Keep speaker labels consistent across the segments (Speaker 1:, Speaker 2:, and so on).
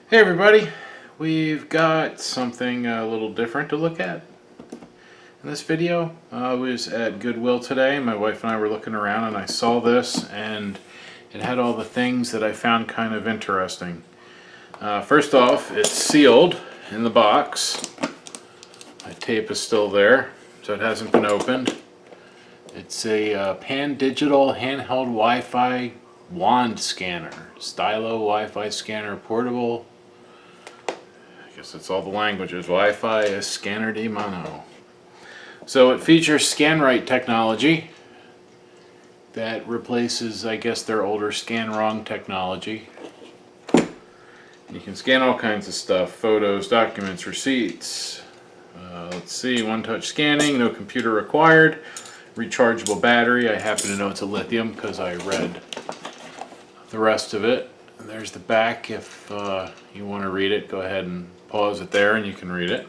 Speaker 1: Hey everybody, we've got something a little different to look at in this video. I was at Goodwill today. My wife and I were looking around and I saw this and it had all the things that I found kind of interesting. First off, it's sealed in the box. My tape is still there, so it hasn't been opened. It's a Pandigital handheld Wi-Fi wand scanner. Stylo Wi-Fi scanner, portable. I guess that's all the languages. Wi-Fi scanner di mano. So it features ScanRight technology that replaces, I guess, their older ScanWrong technology. You can scan all kinds of stuff: photos, documents, receipts. Let's see, one-touch scanning, no computer required. Rechargeable battery. I happen to know it's a lithium because I read the rest of it. And there's the back. If you want to read it, go ahead and pause it there and you can read it.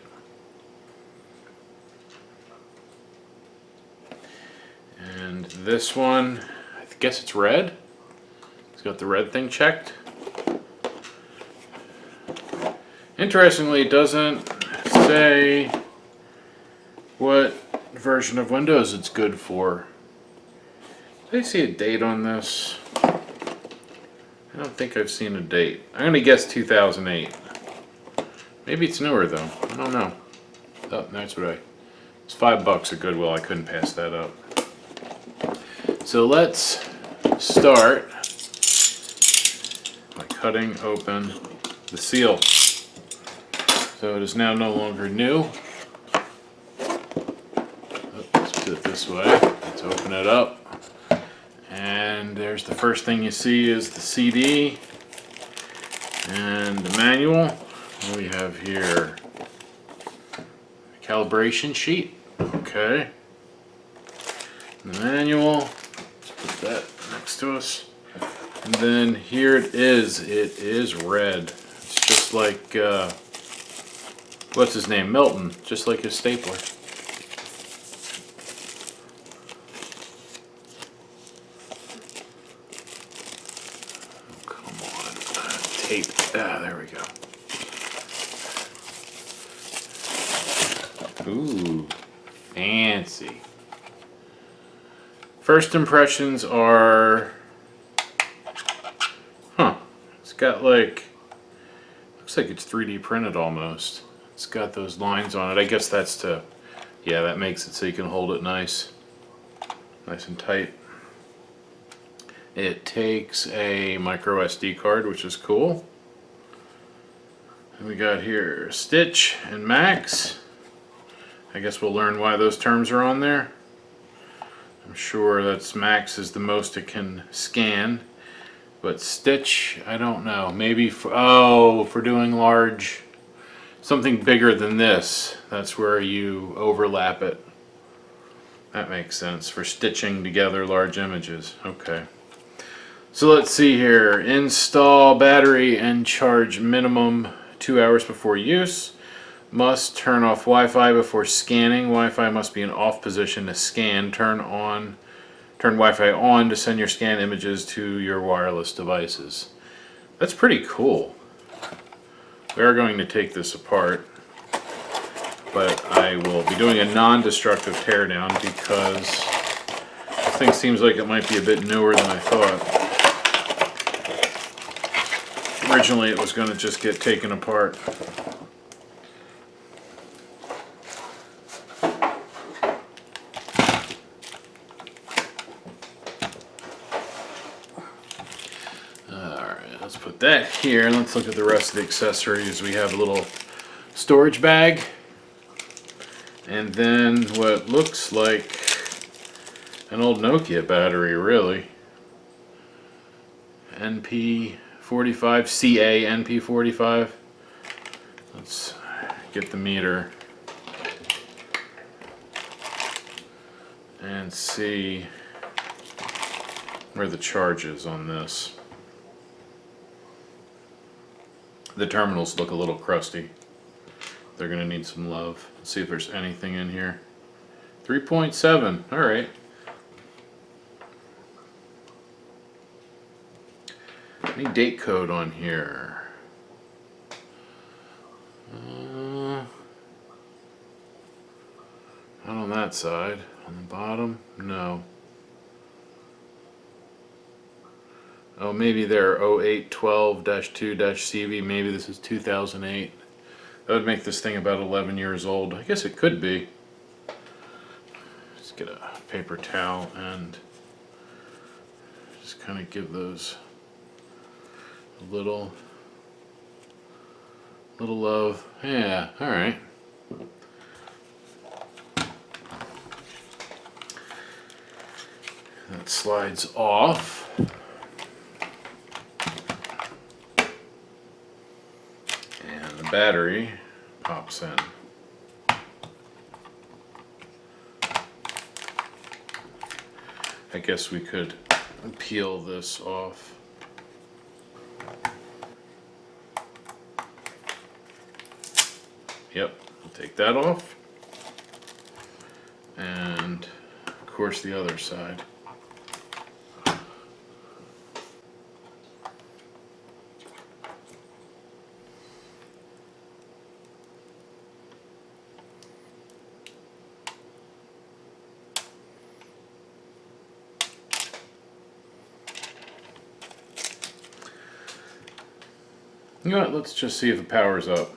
Speaker 1: And this one, I guess it's red. It's got the red thing checked. Interestingly, it doesn't say what version of Windows it's good for. Did I see a date on this? I don't think I've seen a date. I'm going to guess 2008. Maybe it's newer though. I don't know. Oh, that's what it's $5 at Goodwill. I couldn't pass that up. So let's start by cutting open the seal. So it is now no longer new. Let's put it this way. Let's open it up. And there's the first thing you see is the CD and the manual. What do we have here? A calibration sheet. Okay. And the manual. Let's put that next to us. And then here it is. It is red. It's just like, what's his name? Milton. Just like his stapler. Tape. Ah, there we go. Ooh, fancy. First impressions are, it's got like, looks like it's 3D printed almost. It's got those lines on it. I guess that's to, yeah, that makes it so you can hold it nice and tight. It takes a micro SD card, which is cool. And we got here Stitch and Max. I guess we'll learn why those terms are on there. I'm sure that's Max is the most it can scan. But Stitch, I don't know. Maybe for doing large, something bigger than this. That's where you overlap it. That makes sense, for stitching together large images. Okay. So let's see here. Install battery and charge minimum 2 hours before use. Must turn off Wi-Fi before scanning. Wi-Fi must be in off position to scan. Turn Wi-Fi on to send your scan images to your wireless devices. That's pretty cool. We are going to take this apart, but I will be doing a non-destructive teardown because this thing seems like it might be a bit newer than I thought. Originally it was going to just get taken apart. Alright, let's put that here and let's look at the rest of the accessories. We have a little storage bag and then what looks like an old Nokia battery, really. NP45, CA NP45. Let's get the meter and see where the charge is on this. The terminals look a little crusty. They're going to need some love. Let's see if there's anything in here. 3.7. Alright. Any date code on here? Not on that side. On the bottom? No. Oh, maybe they're 0812-2-CV. Maybe this is 2008. That would make this thing about 11 years old. I guess it could be. Let's get a paper towel and just kind of give those a little love. Yeah, all right. That slides off. And the battery pops in. I guess we could peel this off. Yep, we'll take that off. And of course the other side. You know what, let's just see if the power's up.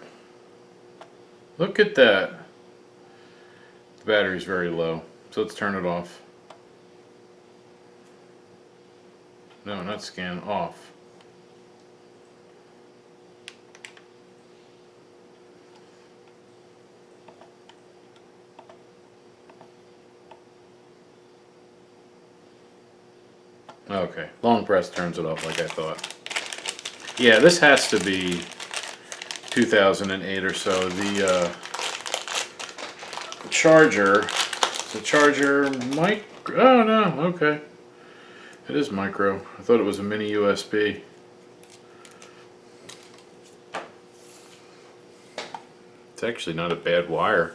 Speaker 1: Look at that. The battery's very low, so let's turn it off. No, not scan, off. Okay, long press turns it off like I thought. Yeah, this has to be 2008 or so. The charger, the charger mic. Oh no, okay. It is micro. I thought it was a mini USB. It's actually not a bad wire.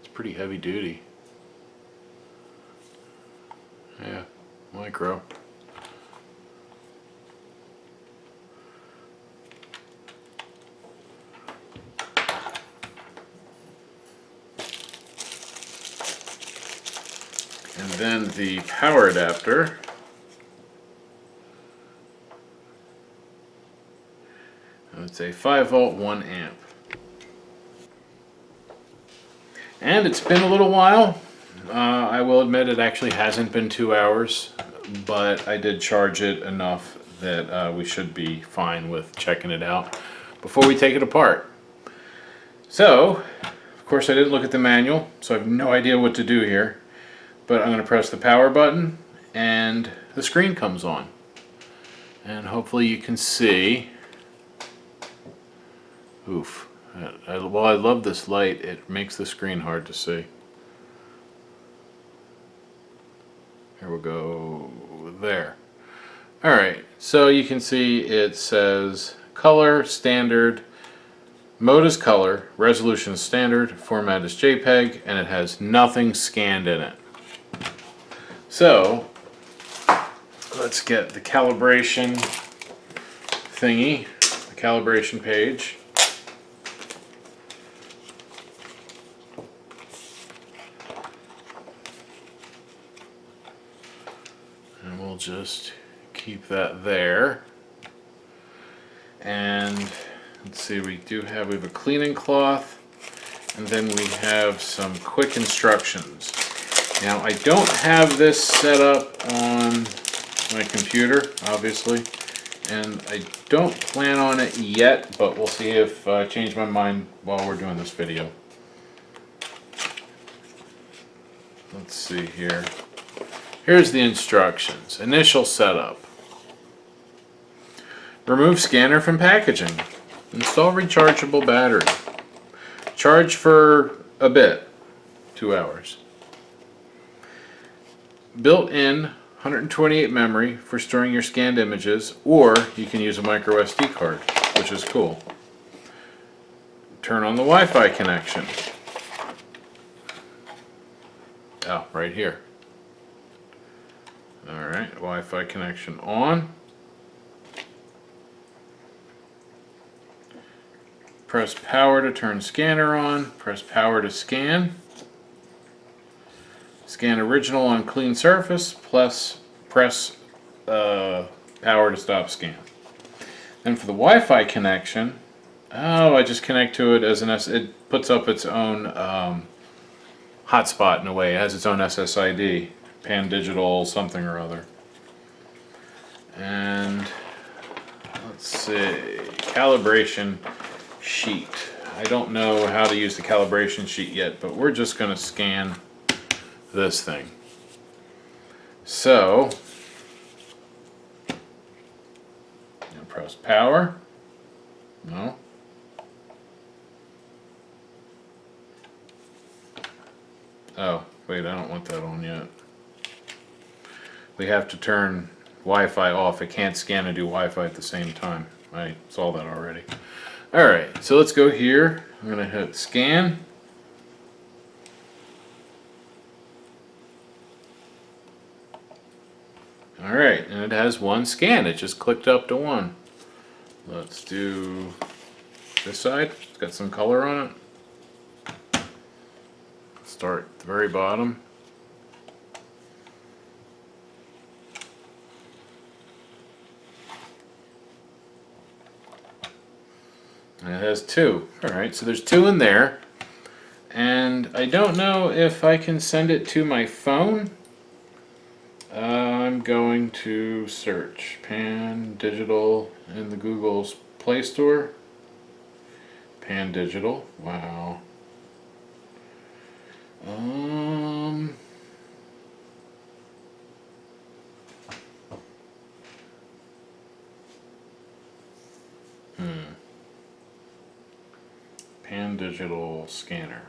Speaker 1: It's pretty heavy duty. Yeah, micro. And then the power adapter. It's a 5 volt 1 amp. And it's been a little while. I will admit it actually hasn't been 2 hours, but I did charge it enough that we should be fine with checking it out before we take it apart. So, of course I didn't look at the manual, so I have no idea what to do here. But I'm going to press the power button and the screen comes on. And hopefully you can see. Oof. While I love this light, it makes the screen hard to see. Here we'll go there. Alright, so you can see it says color, standard, mode is color, resolution is standard, format is JPEG, and it has nothing scanned in it. So, let's get the calibration thingy, the calibration page. And we'll just keep that there. And let's see, we have a cleaning cloth, and then we have some quick instructions. Now I don't have this set up on my computer, obviously, and I don't plan on it yet, but we'll see if I change my mind while we're doing this video. Let's see here. Here's the instructions. Initial setup. Remove scanner from packaging. Install rechargeable battery. Charge for a bit, 2 hours. Built-in 128 memory for storing your scanned images, or you can use a micro SD card, which is cool. Turn on the Wi-Fi connection. Oh, right here. Alright, Wi-Fi connection on. Press power to turn scanner on. Press power to scan. Scan original on clean surface, plus press power to stop scan. Then for the Wi-Fi connection, I just connect to it as it puts up its own hotspot in a way. It has its own SSID, Pandigital something or other. And let's see, calibration sheet. I don't know how to use the calibration sheet yet, but we're just going to scan this thing. So, press power. No. Oh, wait, I don't want that on yet. We have to turn Wi-Fi off. It can't scan and do Wi-Fi at the same time. I saw that already. Alright, so let's go here. I'm going to hit scan. Alright, and it has one scan. It just clicked up to one. Let's do this side. It's got some color on it. Start at the very bottom. And it has two. Alright, so there's two in there. And I don't know if I can send it to my phone. I'm going to search Pandigital in the Google's Play Store. Pandigital. Wow. Pandigital scanner.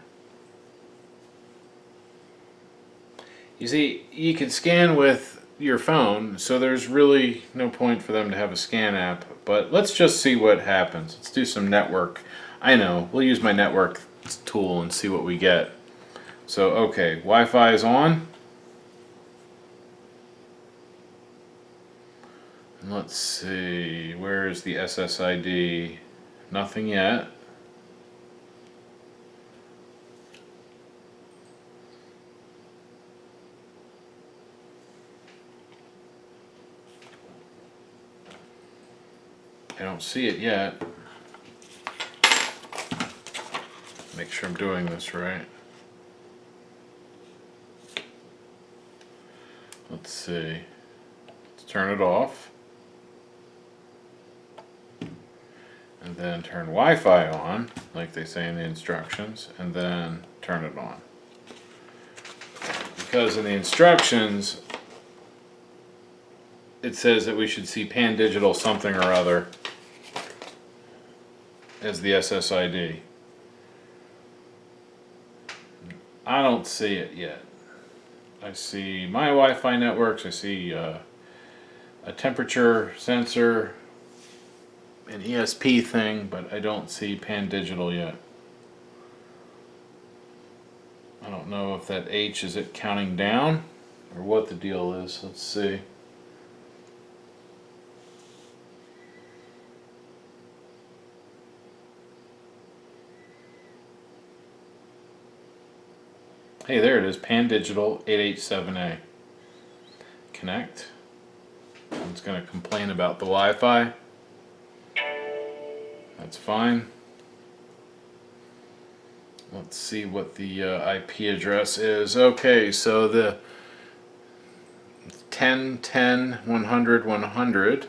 Speaker 1: You see, you can scan with your phone, so there's really no point for them to have a scan app. But let's just see what happens. Let's do some network. I know, we'll use my network tool and see what we get. So, okay, Wi-Fi is on. And let's see, where is the SSID? Nothing yet. I don't see it yet. Make sure I'm doing this right. Let's see. Let's turn it off. And then turn Wi-Fi on, like they say in the instructions, and then turn it on. Because in the instructions, it says that we should see Pandigital something or other as the SSID. I don't see it yet. I see my Wi-Fi networks, I see a temperature sensor, an ESP thing, but I don't see Pandigital yet. I don't know if that H is it counting down or what the deal is. Let's see. Hey, there it is, Pandigital 887A. Connect. It's going to complain about the Wi-Fi. That's fine. Let's see what the IP address is. Okay, so the 10.10.100.100.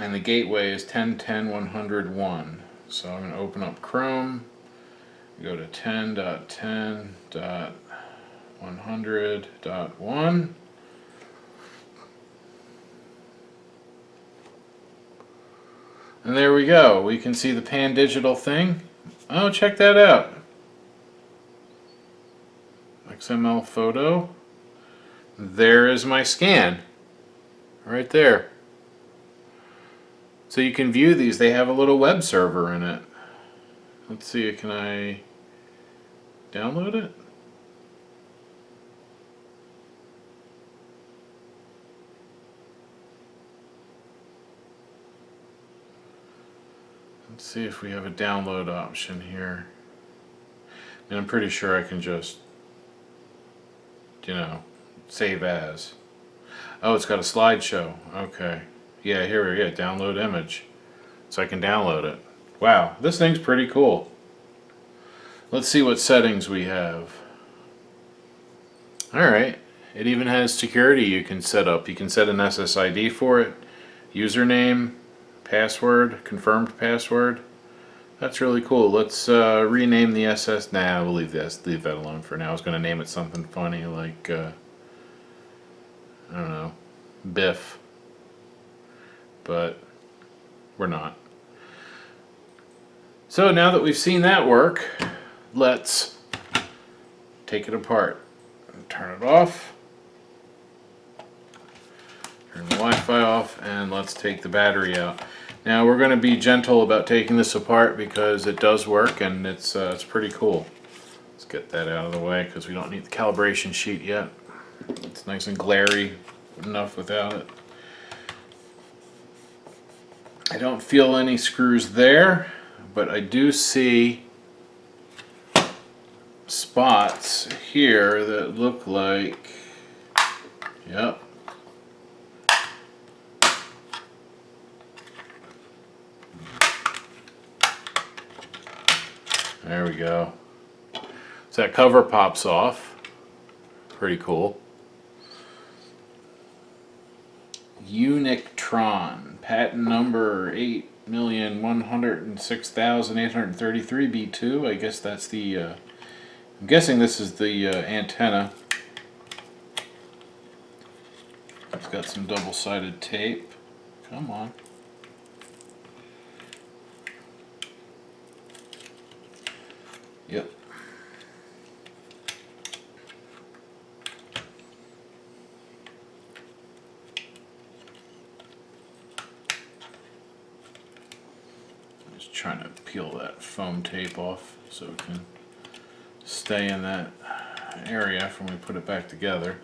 Speaker 1: And the gateway is 10.10.101. So I'm going to open up Chrome, go to 10.10.100.1. And there we go. We can see the Pandigital thing. Oh, check that out. XML photo. There is my scan. Right there. So you can view these. They have a little web server in it. Let's see, can I download it? Let's see if we have a download option here. And I'm pretty sure I can just, you know, save as. Oh, it's got a slideshow. Okay. Yeah, here we go. Download image. So I can download it. Wow, this thing's pretty cool. Let's see what settings we have. Alright. It even has security you can set up. You can set an SSID for it. Username, password, confirmed password. That's really cool. Let's rename the SS. Nah, we'll leave that alone for now. I was going to name it something funny like, I don't know, Biff. But we're not. So now that we've seen that work, let's take it apart. Turn it off. Turn the Wi-Fi off, and let's take the battery out. Now we're going to be gentle about taking this apart because it does work and it's pretty cool. Let's get that out of the way because we don't need the calibration sheet yet. It's nice and glary enough without it. I don't feel any screws there, but I do see spots here that look like, yep. There we go. So that cover pops off. Pretty cool. Unictron, patent number 8,106,833 B2. I guess that's the, I'm guessing this is the antenna. It's got some double-sided tape. Come on. Yep. Just trying to peel that foam tape off so it can stay in that area when we put it back together.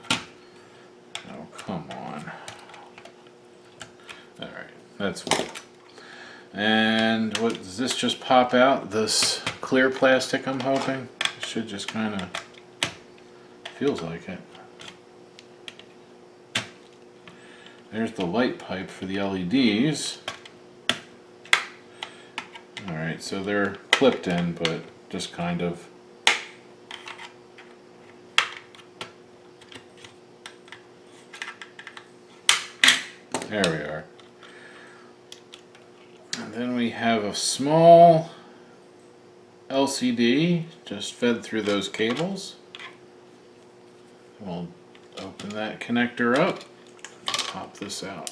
Speaker 1: Oh, come on. Alright, that's fine. And what does this just pop out? This clear plastic, I'm hoping. It should just kind of, feels like it. There's the light pipe for the LEDs. Alright, so they're clipped in, but just kind of. There we are. And then we have a small LCD just fed through those cables. We'll open that connector up, pop this out.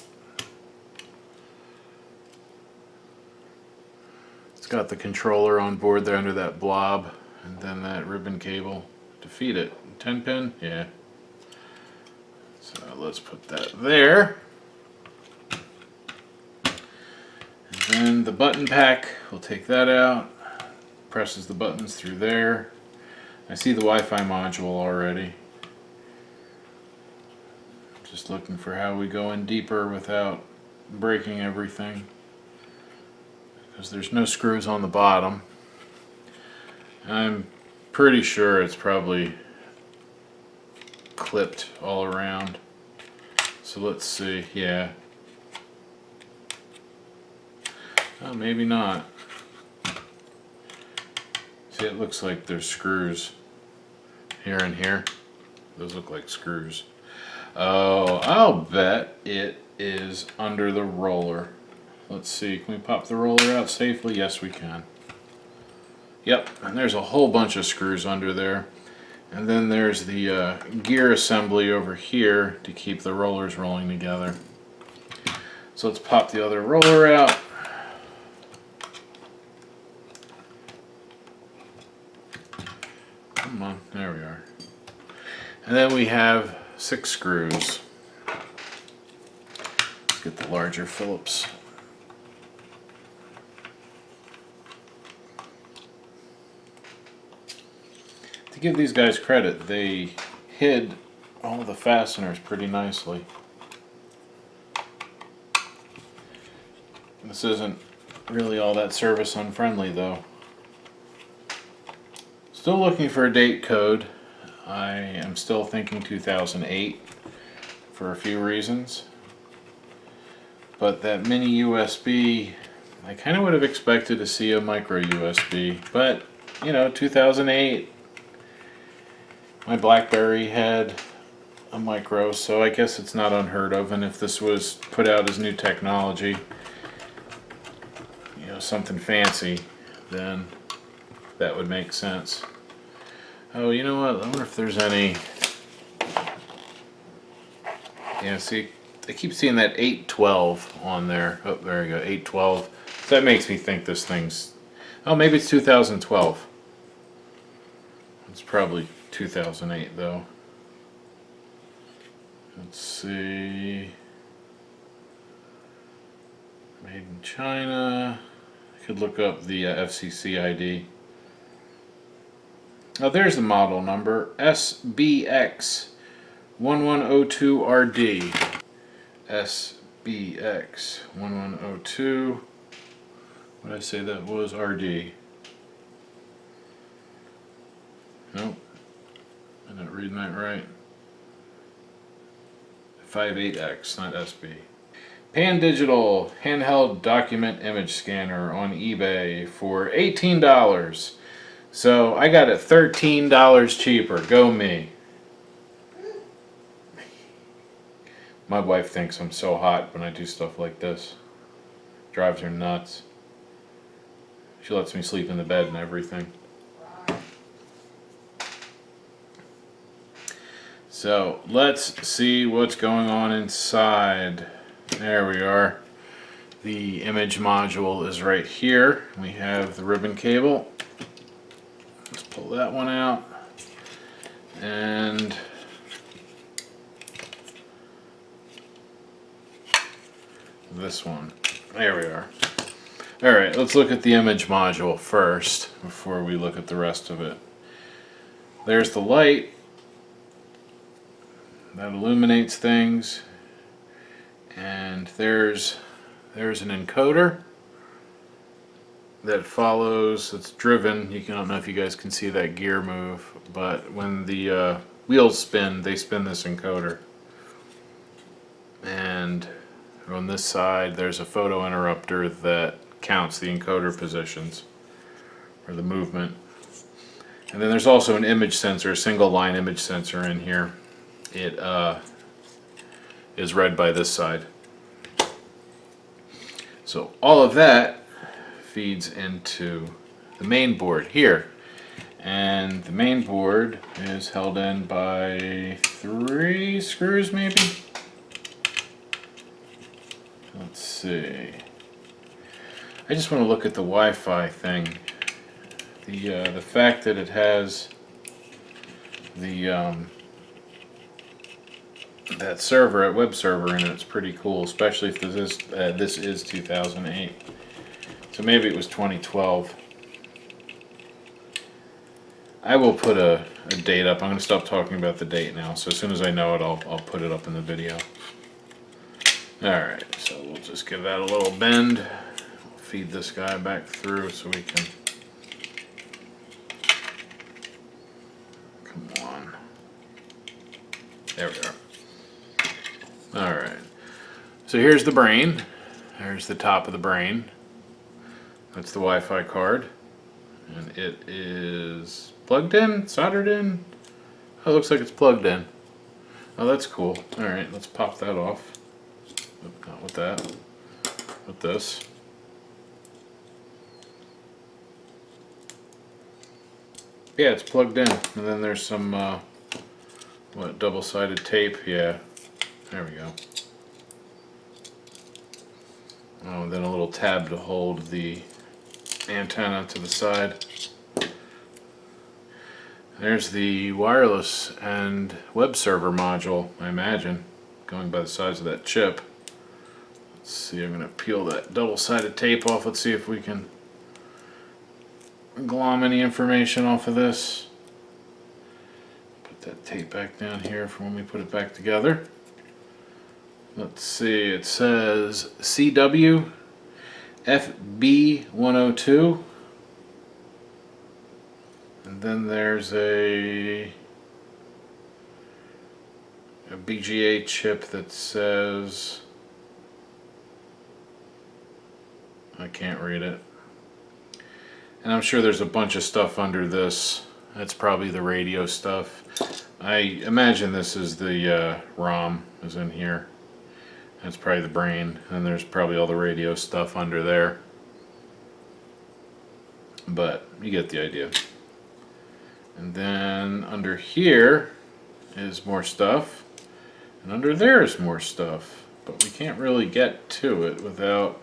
Speaker 1: It's got the controller on board there under that blob, and then that ribbon cable to feed it. 10 pin? Yeah. So let's put that there. And then the button pack, we'll take that out. Presses the buttons through there. I see the Wi-Fi module already. Just looking for how we go in deeper without breaking everything, because there's no screws on the bottom. I'm pretty sure it's probably clipped all around. So let's see, yeah. Oh, maybe not. See, it looks like there's screws here and here. Those look like screws. Oh, I'll bet it is under the roller. Let's see, can we pop the roller out safely? Yes, we can. Yep, and there's a whole bunch of screws under there. And then there's the gear assembly over here to keep the rollers rolling together. So let's pop the other roller out. Come on, there we are. And then we have 6 screws. Let's get the larger Phillips. To give these guys credit, they hid all the fasteners pretty nicely. This isn't really all that service unfriendly though. Still looking for a date code. I am still thinking 2008 for a few reasons. But that mini USB, I kind of would have expected to see a micro USB, but you know, 2008, my BlackBerry had a micro, so I guess it's not unheard of. And if this was put out as new technology, you know, something fancy, then that would make sense. Oh, you know what? I wonder if there's any. Yeah, see, I keep seeing that 812 on there. Oh, there you go, 812. So that makes me think this thing's. Oh, maybe it's 2012. It's probably 2008 though. Let's see. Made in China. I could look up the FCC ID. Oh, there's the model number. S8X1102rd. SBX1102. What did I say that was? RD. Nope. I'm not reading that right. 58X, not SB. Pandigital handheld document image scanner on eBay for $18. So I got it $13 cheaper. Go me. My wife thinks I'm so hot when I do stuff like this. Drives her nuts. She lets me sleep in the bed and everything. So let's see what's going on inside. There we are. The image module is right here. We have the ribbon cable. Let's pull that one out. And this one. There we are. Alright, let's look at the image module first before we look at the rest of it. There's the light that illuminates things, and there's an encoder that follows. It's driven. I don't know if you guys can see that gear move, but when the wheels spin, they spin this encoder. And on this side, there's a photo interrupter that counts the encoder positions or the movement. And then there's also an image sensor, a single line image sensor in here. It is read by this side. So all of that feeds into the main board here. And the main board is held in by 3 screws maybe? Let's see. I just want to look at the Wi-Fi thing. The fact that it has the that server, at web server in it, it's pretty cool, especially if this is 2008. So maybe it was 2012. I will put a date up. I'm going to stop talking about the date now, so as soon as I know it, I'll put it up in the video. Alright, so we'll just give that a little bend. We'll feed this guy back through so we can... Come on. There we are. Alright, so here's the brain. There's the top of the brain. That's the Wi-Fi card. And it is plugged in, soldered in. Oh, it looks like it's plugged in. Oh, that's cool. Alright, let's pop that off. Not with that. With this. Yeah, it's plugged in. And then there's some, what, double-sided tape? Yeah. There we go. Oh, and then a little tab to hold the antenna to the side. There's the wireless and web server module, I imagine, going by the size of that chip. Let's see, I'm going to peel that double-sided tape off. Let's see if we can glom any information off of this. Put that tape back down here for when we put it back together. Let's see, it says CW FB102. And then there's a BGA chip that says, I can't read it. And I'm sure there's a bunch of stuff under this. That's probably the radio stuff. I imagine this is the ROM is in here. That's probably the brain, and there's probably all the radio stuff under there. But you get the idea. And then under here is more stuff, and under there is more stuff. But we can't really get to it without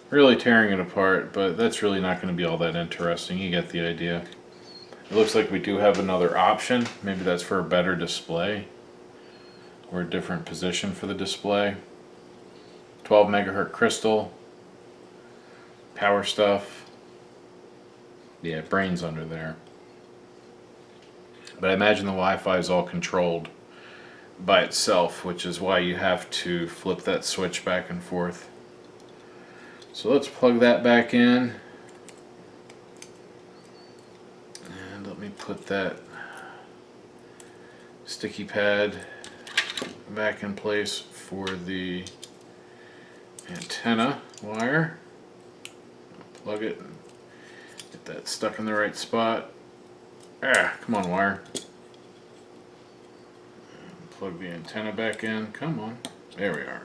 Speaker 1: really tearing it apart, but that's really not going to be all that interesting. You get the idea. It looks like we do have another option. Maybe that's for a better display or a different position for the display. 12 megahertz crystal, power stuff. Yeah, brain's under there. But I imagine the Wi-Fi is all controlled by itself, which is why you have to flip that switch back and forth. So let's plug that back in. And let me put that sticky pad back in place for the antenna wire. Plug it and get that stuck in the right spot. Ah, come on, wire. And plug the antenna back in. Come on. There we are.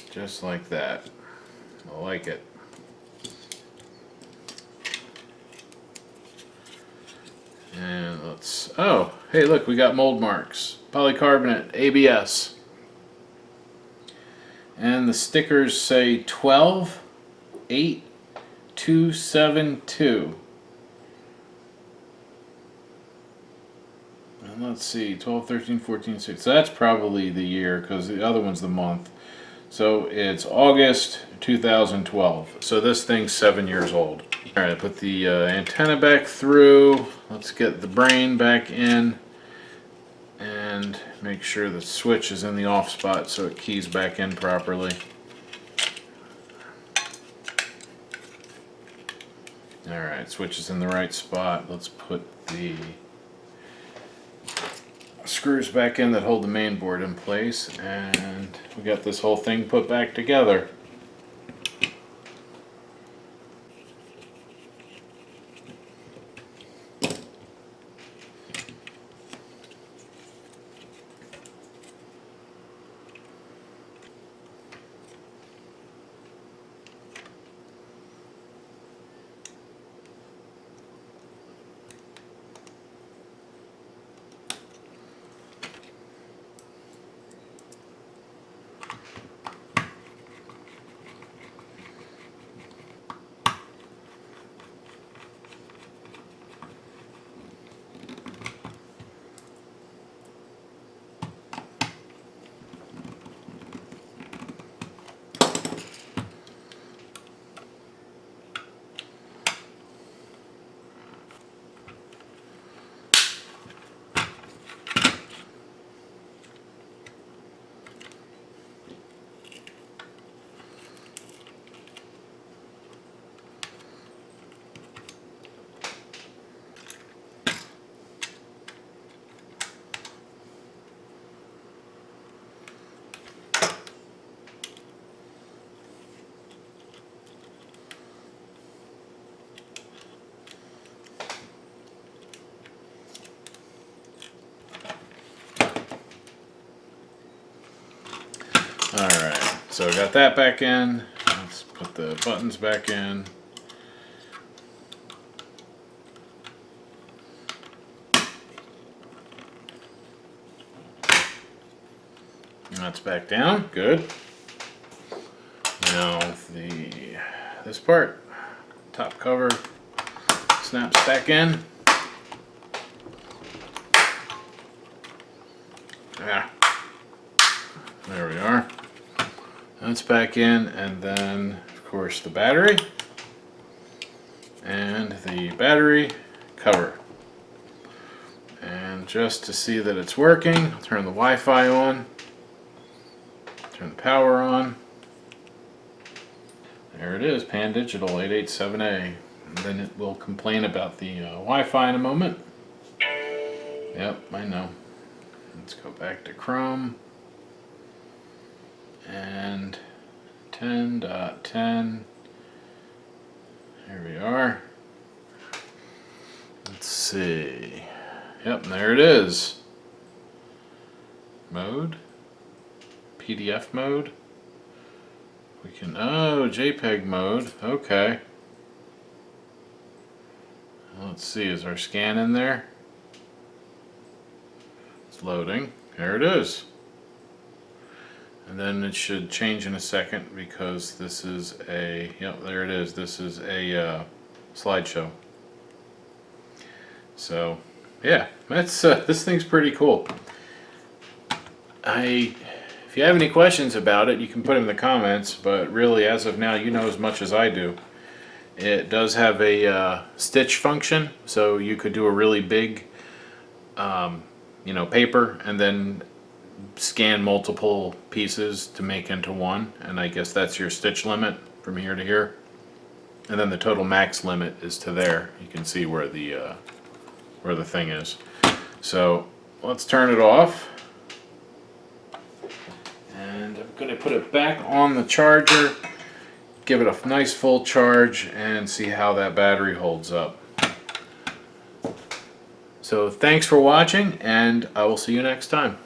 Speaker 1: Just like that. I like it. And let's, oh, hey look, we got mold marks. Polycarbonate, ABS. And the stickers say 128272. And let's see, 12, 13, 14, 16. So that's probably the year, because the other one's the month. So it's August 2012. So this thing's 7 years old. Alright, put the antenna back through. Let's get the brain back in. And make sure the switch is in the off spot so it keys back in properly. Alright, switch is in the right spot. Let's put the screws back in that hold the main board in place, and we got this whole thing put back together. Alright, so I got that back in. Let's put the buttons back in. And that's back down. Good. Now this part, top cover, snaps back in. Yeah. There we are. That's back in, and then of course the battery and the battery cover. just to see that it's working, I'll turn the Wi-Fi on, turn the power on. There it is, Pandigital 887A. And then it will complain about the Wi-Fi in a moment. Yep, I know. Let's go back to Chrome. And 10.10. Here we are. Let's see. Yep, there it is. Mode. PDF mode. We can, oh, JPEG mode. Okay. Let's see, is our scan in there? It's loading. There it is. And then it should change in a second because this is a, yep, there it is. This is a slideshow. So, yeah, that's this thing's pretty cool. If you have any questions about it, you can put them in the comments, but really, as of now, you know as much as I do. It does have a stitch function, so you could do a really big, you know, paper and then scan multiple pieces to make into one, and I guess that's your stitch limit from here to here. And then the total max limit is to there. You can see where the thing is. So let's turn it off. And I'm going to put it back on the charger, give it a nice full charge, and see how that battery holds up. So thanks for watching, and I will see you next time.